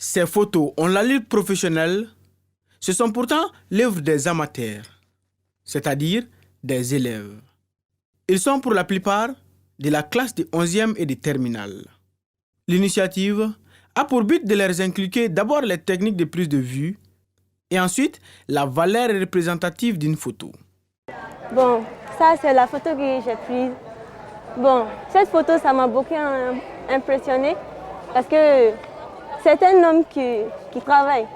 Ces photos ont l'allure professionnelle. Ce sont pourtant l'œuvre des amateurs, c'est-à-dire des élèves. Ils sont pour la plupart de la classe de 11e et de terminale. L'initiative a pour but de leur inculquer d'abord les techniques de prise de vue et ensuite la valeur représentative d'une photo. Bon, ça c'est la photo que j'ai prise. Bon, cette photo ça m'a beaucoup impressionné parce que c'est un homme qui travaille.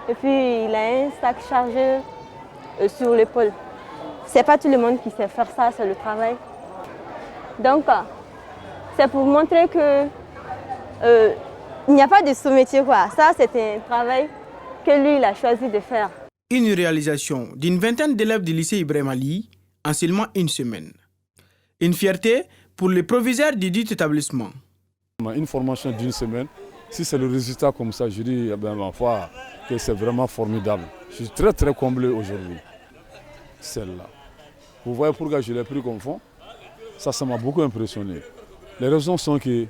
Et puis il a un sac chargé sur l'épaule. C'est pas tout le monde qui sait faire ça, c'est le travail. Donc, c'est pour montrer que il n'y a pas de sous-métier, quoi. Ça, c'est un travail que lui, il a choisi de faire. Une réalisation d'une vingtaine d'élèves du lycée Ibrahim Ali en seulement une semaine. Une fierté pour les proviseurs du dit établissement. Une formation d'une semaine, si c'est le résultat comme ça, je dis ma foi que c'est vraiment formidable. Je suis très très comblé aujourd'hui. Celle-là. Vous voyez pourquoi je l'ai pris comme fond? Ça m'a beaucoup impressionné. Les raisons sont qu'il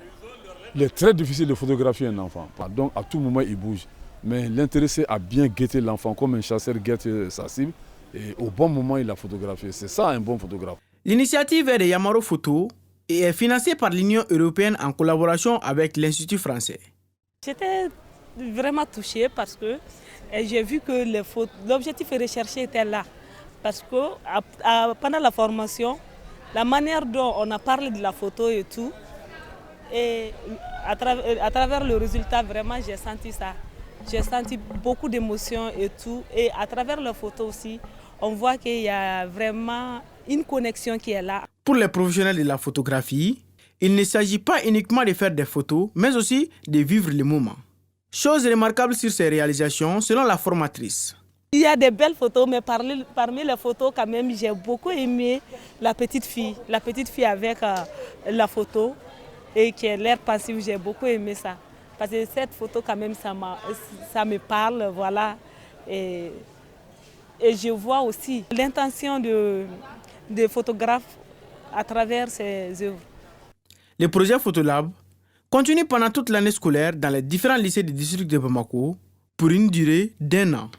est très difficile de photographier un enfant. Donc à tout moment il bouge. Mais l'intéressé a bien guetté l'enfant comme un chasseur guette sa cible. Et au bon moment il l'a photographié. C'est ça un bon photographe. L'initiative est de Yamaro Photo et est financée par l'Union européenne en collaboration avec l'Institut français. J'étais vraiment touchée parce que j'ai vu que l'objectif recherché était là. Parce que pendant la formation, la manière dont on a parlé de la photo et tout, et à travers le résultat, vraiment, j'ai senti ça. J'ai senti beaucoup d'émotions et tout. Et à travers la photo aussi, on voit qu'il y a vraiment une connexion qui est là. Pour les professionnels de la photographie, il ne s'agit pas uniquement de faire des photos, mais aussi de vivre le moment. Chose remarquable sur ces réalisations, selon la formatrice. Il y a des belles photos, mais parmi les photos, quand même, j'ai beaucoup aimé la petite fille. La petite fille avec la photo et qui a l'air passive, j'ai beaucoup aimé ça. Parce que cette photo, quand même, ça me parle, voilà. Et je vois aussi l'intention de photographe à travers ses œuvres. Le projet Photolab continue pendant toute l'année scolaire dans les différents lycées du district de Bamako pour une durée d'1 an.